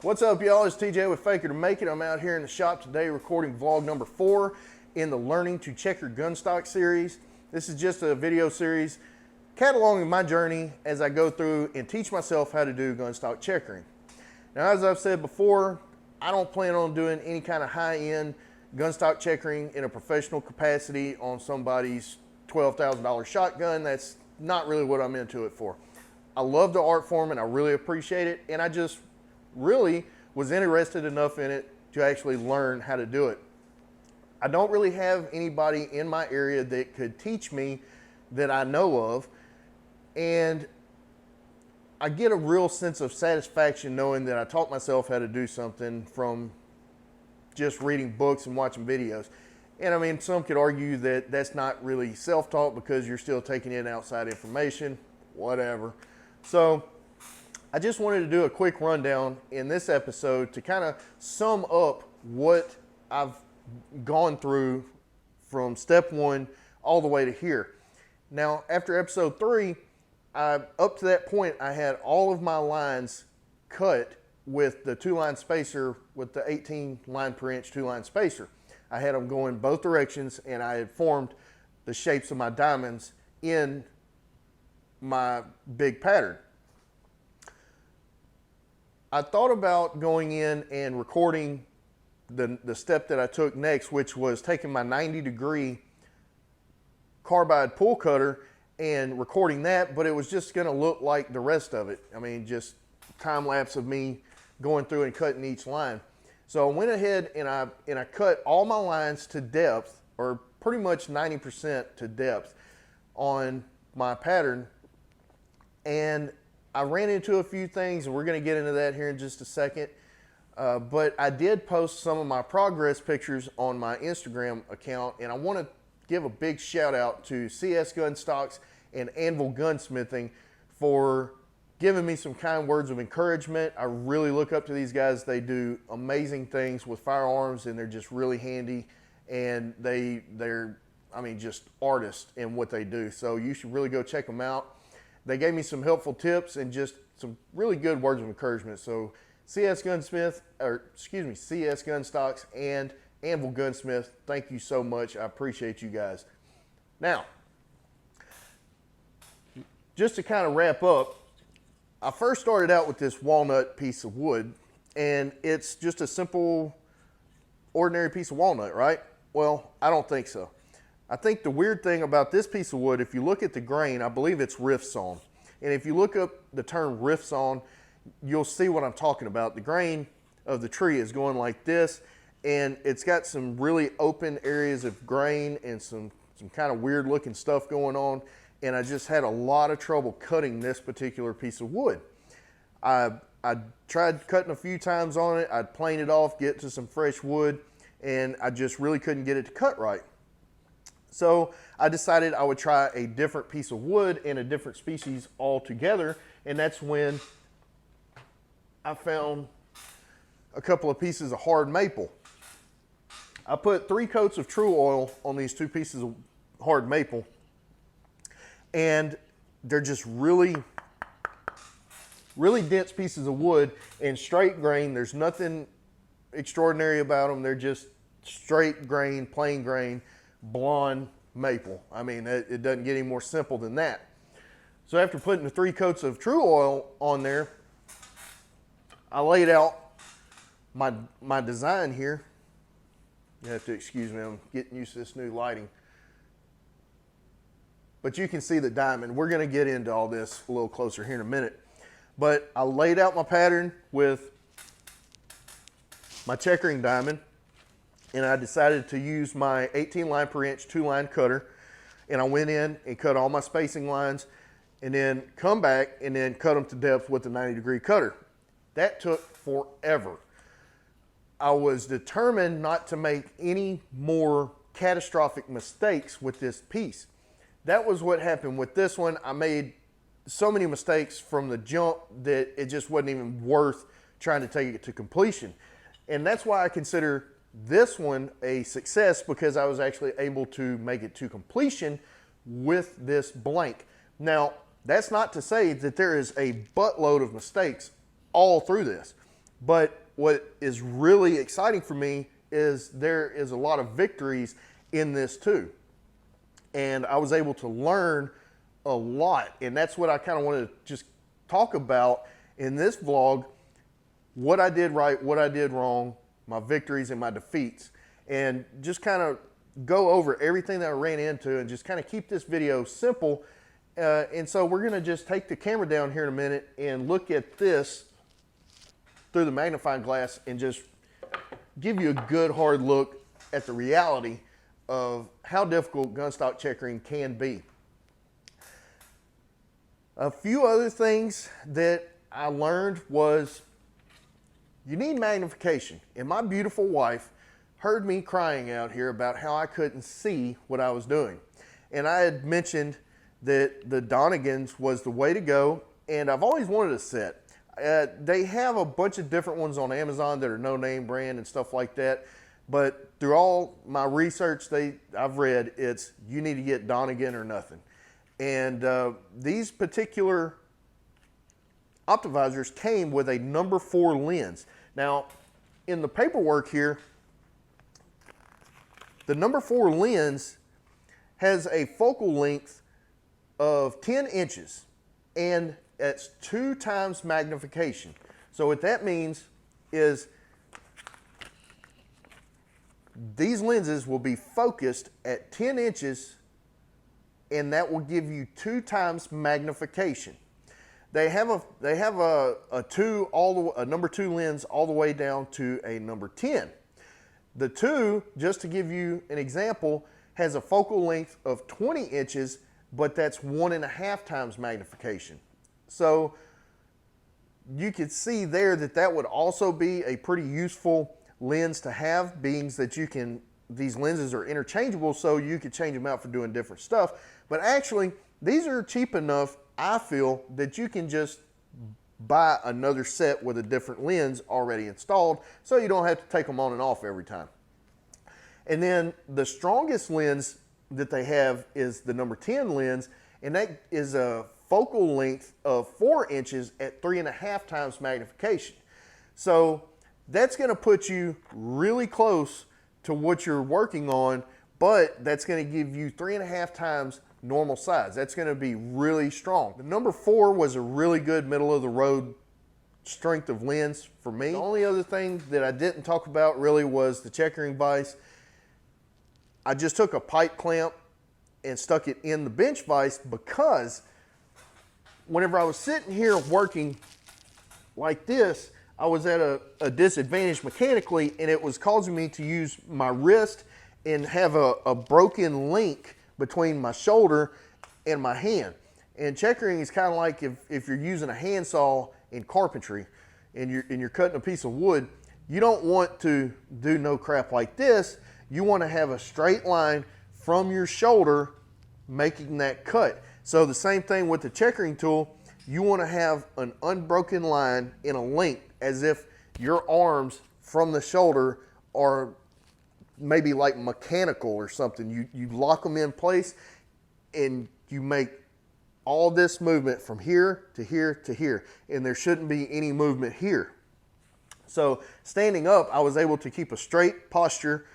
What's up, y'all? It's TJ with Fake It or Make It. I'm out here in the shop today recording vlog number 4 in the Learning to Checker Gunstock series. This is just a video series cataloging my journey as I go through and teach myself how to do gunstock checkering. Now, as I've said before, I don't plan on doing any kind of high-end gunstock checkering in a professional capacity on somebody's $12,000 shotgun. That's not really what I'm into it for. I love the art form and I really appreciate it, and I just really was interested enough in it to actually learn how to do it. I don't really have anybody in my area that could teach me that I know of, and I get a real sense of satisfaction knowing that I taught myself how to do something from just reading books and watching videos. And I mean, some could argue that that's not really self-taught because you're still taking in outside information, whatever. So I just wanted to do a quick rundown in this episode to kind of sum up what I've gone through from step 1 all the way to here. Now, after episode 3, up to that point, I had all of my lines cut with the 2-line spacer with the 18 line per inch 2-line spacer. I had them going both directions, and I had formed the shapes of my diamonds in my big pattern. I thought about going in and recording the step that I took next, which was taking my 90-degree carbide pull cutter and recording that, but it was just going to look like the rest of it. I mean, just time lapse of me going through and cutting each line. So I went ahead and I cut all my lines to depth, or pretty much 90% to depth on my pattern, and I ran into a few things, and we're going to get into that here in just a second. But I did post some of my progress pictures on my Instagram account, and I want to give a big shout out to CS Gunstocks and Anvil Gunsmithing for giving me some kind words of encouragement. I really look up to these guys. They do amazing things with firearms, and they're just really handy, and they're I mean, just artists in what they do. So you should really go check them out. They gave me some helpful tips and just some really good words of encouragement. So CS Gunstocks and Anvil Gunsmith, thank you so much. I appreciate you guys. Now, just to kind of wrap up, I first started out with this walnut piece of wood, and it's just a simple, ordinary piece of walnut, right? Well, I don't think so. I think the weird thing about this piece of wood, if you look at the grain, I believe it's rift sawn. And if you look up the term rift sawn, you'll see what I'm talking about. The grain of the tree is going like this, and it's got some really open areas of grain and some kind of weird looking stuff going on. And I just had a lot of trouble cutting this particular piece of wood. I tried cutting a few times on it. I'd plane it off, get to some fresh wood, and I just really couldn't get it to cut right. So I decided I would try a different piece of wood and a different species altogether, and that's when I found a couple of pieces of hard maple. I put 3 coats of True Oil on these 2 pieces of hard maple, and they're just really dense pieces of wood and straight grain. There's nothing extraordinary about them. They're just straight grain, plain grain, blonde maple. I mean, it doesn't get any more simple than that. So after putting the 3 coats of True Oil on there, I laid out my design here. You have to excuse me, I'm getting used to this new lighting. But you can see the diamond. We're going to get into all this a little closer here in a minute. But I laid out my pattern with my checkering diamond, and I decided to use my 18 line per inch 2-line cutter, and I went in and cut all my spacing lines, and then come back and then cut them to depth with the 90-degree cutter. That took forever. I was determined not to make any more catastrophic mistakes with this piece. That was what happened with this one. I made so many mistakes from the jump that it just wasn't even worth trying to take it to completion. And that's why I consider this one a success, because I was actually able to make it to completion with this blank. Now, that's not to say that there is a buttload of mistakes all through this. But what is really exciting for me is there is a lot of victories in this too. And I was able to learn a lot. And that's what I kind of want to just talk about in this vlog, what I did right, what I did wrong, my victories and my defeats, and just kind of go over everything that I ran into and just kind of keep this video simple. And so we're going to just take the camera down here in a minute and look at this through the magnifying glass and just give you a good hard look at the reality of how difficult gunstock checkering can be. A few other things that I learned was you need magnification. And my beautiful wife heard me crying out here about how I couldn't see what I was doing. And I had mentioned that the Donegans was the way to go, and I've always wanted a set. They have a bunch of different ones on Amazon that are no name brand and stuff like that. But through all my research I've read, it's you need to get Donegan or nothing. And these particular Optivisors came with a number 4 lens. Now, in the paperwork here, the number 4 lens has a focal length of 10 inches, and it's 2 times magnification. So what that means is these lenses will be focused at 10 inches, and that will give you 2 times magnification. They have a number 2 lens all the way down to a number 10. The 2, just to give you an example, has a focal length of 20 inches, but that's 1.5 times magnification. So you could see there that that would also be a pretty useful lens to have, being that these lenses are interchangeable, so you could change them out for doing different stuff. But actually, these are cheap enough, I feel, that you can just buy another set with a different lens already installed, so you don't have to take them on and off every time. And then the strongest lens that they have is the number 10 lens, and that is a focal length of 4 inches at 3.5 times magnification. So that's going to put you really close to what you're working on, but that's going to give you 3.5 times normal size. That's going to be really strong. The number 4 was a really good middle of the road strength of lens for me. The only other thing that I didn't talk about really was the checkering vise. I just took a pipe clamp and stuck it in the bench vise because whenever I was sitting here working like this, I was at a disadvantage mechanically, and it was causing me to use my wrist and have a broken link between my shoulder and my hand. And checkering is kind of like if you're using a handsaw in carpentry and you're cutting a piece of wood, you don't want to do no crap like this. You want to have a straight line from your shoulder making that cut. So the same thing with the checkering tool, you want to have an unbroken line in a link, as if your arms from the shoulder are maybe like mechanical or something. You lock them in place and you make all this movement from here to here to here, and there shouldn't be any movement here. So standing up, I was able to keep a straight posture,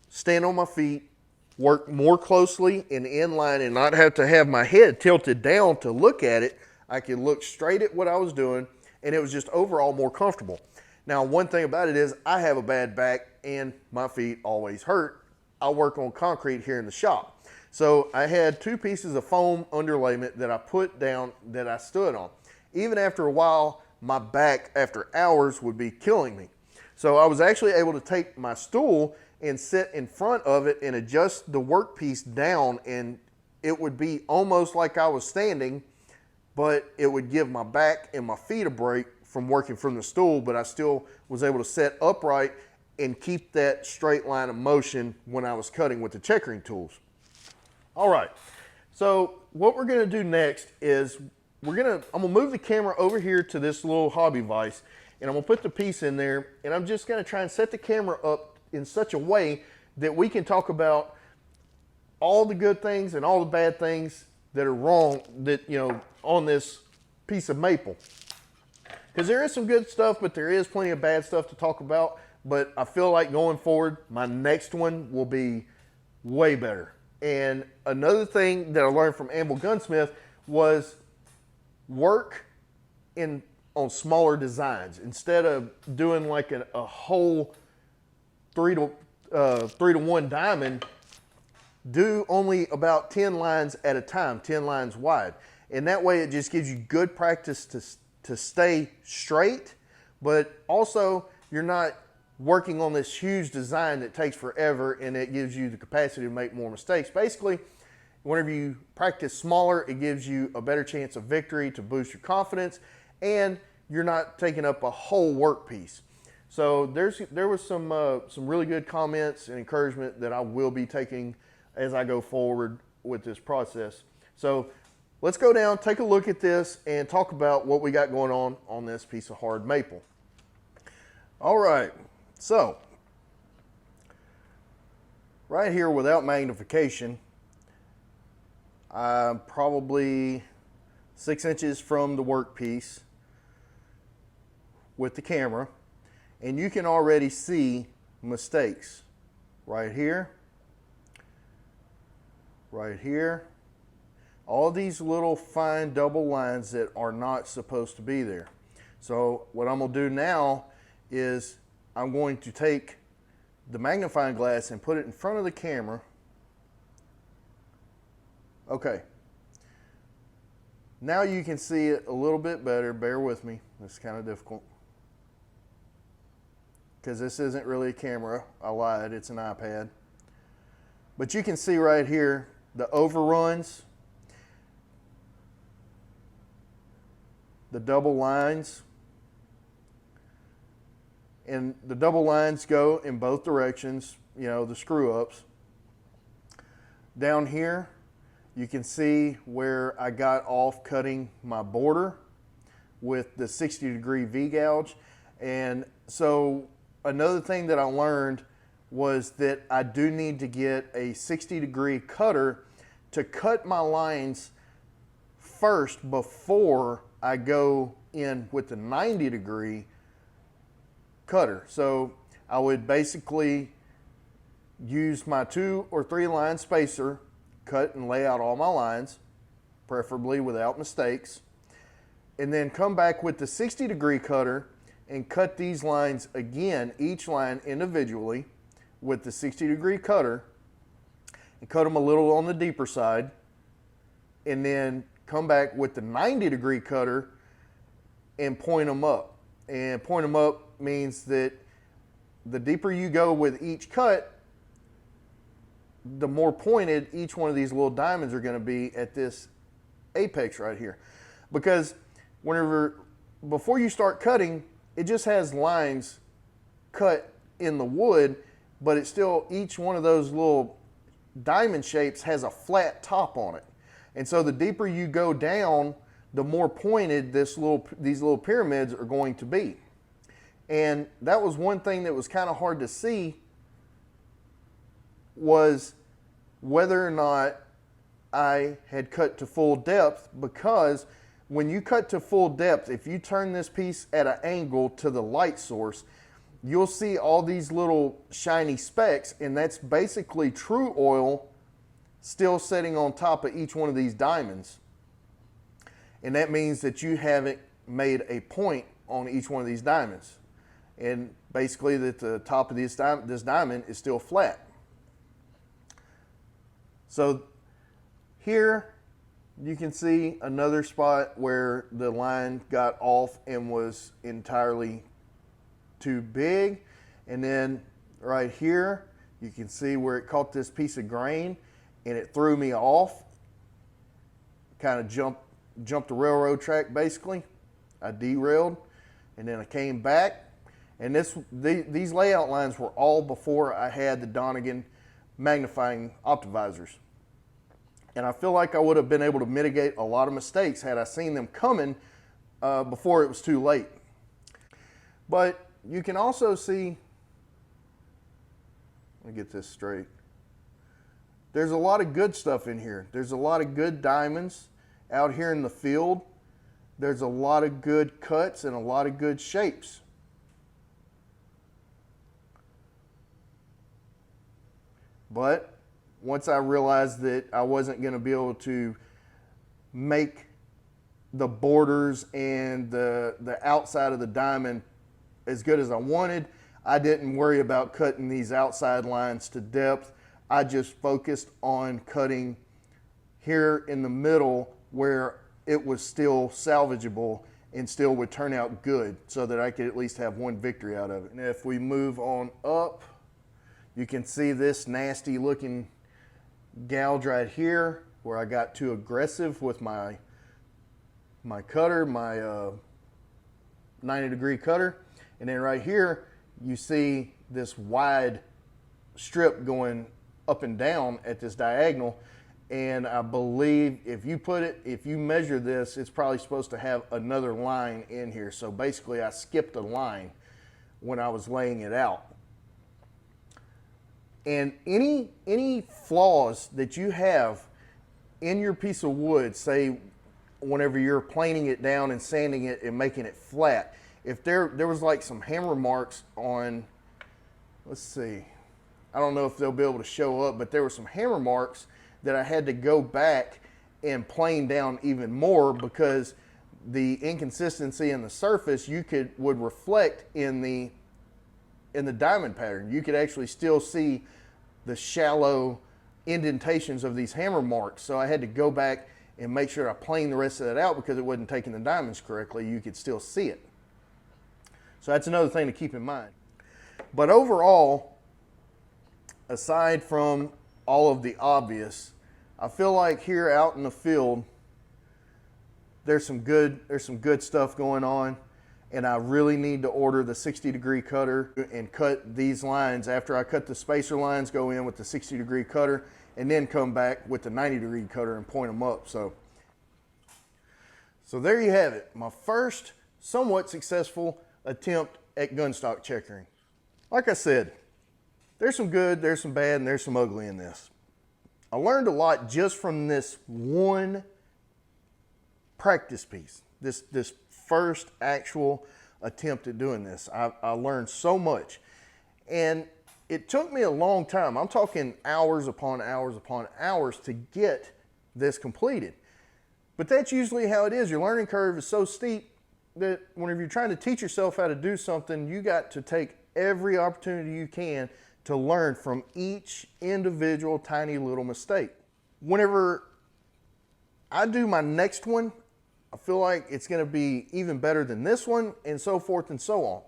stand on my feet, work more closely and in line, and not have to have my head tilted down to look at it. I could look straight at what I was doing, and it was just overall more comfortable. Now, one thing about it is I have a bad back and my feet always hurt. I work on concrete here in the shop. So I had 2 pieces of foam underlayment that I put down that I stood on. Even after a while, my back after hours would be killing me. So I was actually able to take my stool and sit in front of it and adjust the workpiece down, and it would be almost like I was standing, but it would give my back and my feet a break from working from the stool, but I still was able to sit upright and keep that straight line of motion when I was cutting with the checkering tools. All right, so what we're gonna do next is I'm gonna move the camera over here to this little hobby vise, and I'm gonna put the piece in there, and I'm just gonna try and set the camera up in such a way that we can talk about all the good things and all the bad things that are wrong that, on this piece of maple. because there is some good stuff, but there is plenty of bad stuff to talk about. But I feel like going forward, my next one will be way better. And another thing that I learned from Anvil Gunsmith was work on smaller designs instead of doing like a whole 3 to 1 diamond. Do only about 10 lines at a time, 10 lines wide. And that way it just gives you good practice to stay straight, but also you're not working on this huge design that takes forever, and it gives you the capacity to make more mistakes. Basically, whenever you practice smaller, it gives you a better chance of victory to boost your confidence, and you're not taking up a whole work piece. So there was some really good comments and encouragement that I will be taking as I go forward with this process. So let's go down, take a look at this, and talk about what we got going on this piece of hard maple. All right, so right here without magnification, I'm probably 6 inches from the workpiece with the camera, and you can already see mistakes right here, right here, all these little fine double lines that are not supposed to be there. So what I'm going to do now is I'm going to take the magnifying glass and put it in front of the camera. Okay. Now you can see it a little bit better. Bear with me. It's kind of difficult because this isn't really a camera. I lied. It's an iPad. But you can see right here the overruns, the double lines, and the double lines go in both directions, you know, the screw ups. Down here, you can see where I got off cutting my border with the 60-degree V-gouge. And so another thing that I learned was that I do need to get a 60-degree cutter to cut my lines first before I go in with the 90-degree cutter. So I would basically use my 2 or 3 line spacer, cut and lay out all my lines, preferably without mistakes, and then come back with the 60-degree cutter and cut these lines again, each line individually with the 60-degree cutter, and cut them a little on the deeper side, and then come back with the 90-degree cutter and point them up. And point them up means that the deeper you go with each cut, the more pointed each one of these little diamonds are going to be at this apex right here. Because before you start cutting, it just has lines cut in the wood, but it's still, each one of those little diamond shapes has a flat top on it. And so the deeper you go down, the more pointed these little pyramids are going to be. And that was one thing that was kind of hard to see, was whether or not I had cut to full depth, because when you cut to full depth, if you turn this piece at an angle to the light source, you'll see all these little shiny specks, and that's basically true oil still sitting on top of each one of these diamonds. And that means that you haven't made a point on each one of these diamonds. And basically that the top of this diamond is still flat. So here you can see another spot where the line got off and was entirely too big. And then right here you can see where it caught this piece of grain and it threw me off. Kind of jumped the railroad track basically. I derailed and then I came back. And these layout lines were all before I had the Donegan magnifying optivisors. And I feel like I would have been able to mitigate a lot of mistakes had I seen them coming before it was too late. But you can also see, let me get this straight. There's a lot of good stuff in here. There's a lot of good diamonds out here in the field there's a lot of good cuts and a lot of good shapes. But once I realized that I wasn't going to be able to make the borders and the outside of the diamond as good as I wanted, I didn't worry about cutting these outside lines to depth. I just focused on cutting here in the middle where it was still salvageable and still would turn out good, so that I could at least have one victory out of it. And if we move on up, you can see this nasty looking gouge right here where I got too aggressive with my cutter, my 90-degree cutter. And then right here, you see this wide strip going up and down at this diagonal. And I believe if you measure this, it's probably supposed to have another line in here. So basically I skipped a line when I was laying it out. And any flaws that you have in your piece of wood, say whenever you're planing it down and sanding it and making it flat, if there was like some hammer marks on, let's see, I don't know if they'll be able to show up, but there were some hammer marks that I had to go back and plane down even more, because the inconsistency in the surface would reflect in the diamond pattern. You could actually still see the shallow indentations of these hammer marks. So I had to go back and make sure I planed the rest of that out, because it wasn't taking the diamonds correctly. You could still see it. So that's another thing to keep in mind. But overall, aside from all of the obvious, I feel like here out in the field, there's some good stuff going on, and I really need to order the 60-degree cutter and cut these lines. After I cut the spacer lines, go in with the 60-degree cutter, and then come back with the 90-degree cutter and point them up. So there you have it, my first somewhat successful attempt at gunstock checkering. Like I said, there's some good, there's some bad, and there's some ugly in this. I learned a lot just from this one practice piece, this first actual attempt at doing this. I learned so much, and it took me a long time. I'm talking hours upon hours upon hours to get this completed. But that's usually how it is. Your learning curve is so steep that whenever you're trying to teach yourself how to do something, you got to take every opportunity you can to learn from each individual tiny little mistake. Whenever I do my next one, I feel like it's going to be even better than this one, and so forth and so on.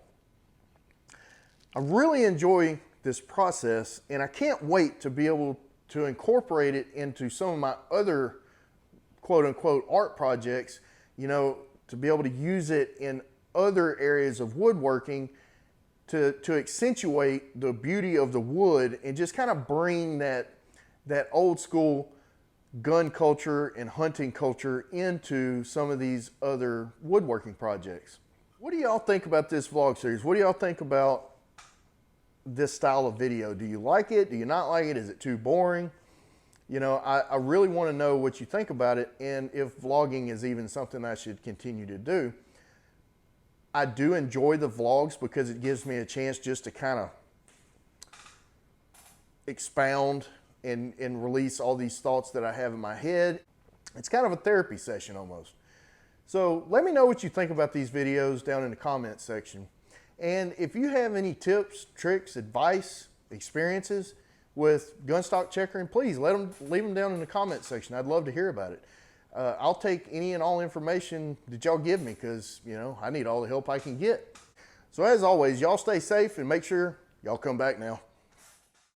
I really enjoy this process, and I can't wait to be able to incorporate it into some of my other quote-unquote art projects, you know, to be able to use it in other areas of woodworking to accentuate the beauty of the wood and just kind of bring that old school gun culture and hunting culture into some of these other woodworking projects. What do y'all think about this vlog series? What do y'all think about this style of video? Do you like it? Do you not like it? Is it too boring? You know, I really want to know what you think about it, and if vlogging is even something I should continue to do. I do enjoy the vlogs because it gives me a chance just to kind of expound and release all these thoughts that I have in my head. It's kind of a therapy session almost. So let me know what you think about these videos down in the comments section. And if you have any tips, tricks, advice, experiences with gunstock checkering, please leave them down in the comments section. I'd love to hear about it. I'll take any and all information that y'all give me, because, you know, I need all the help I can get. So as always, y'all stay safe and make sure y'all come back now.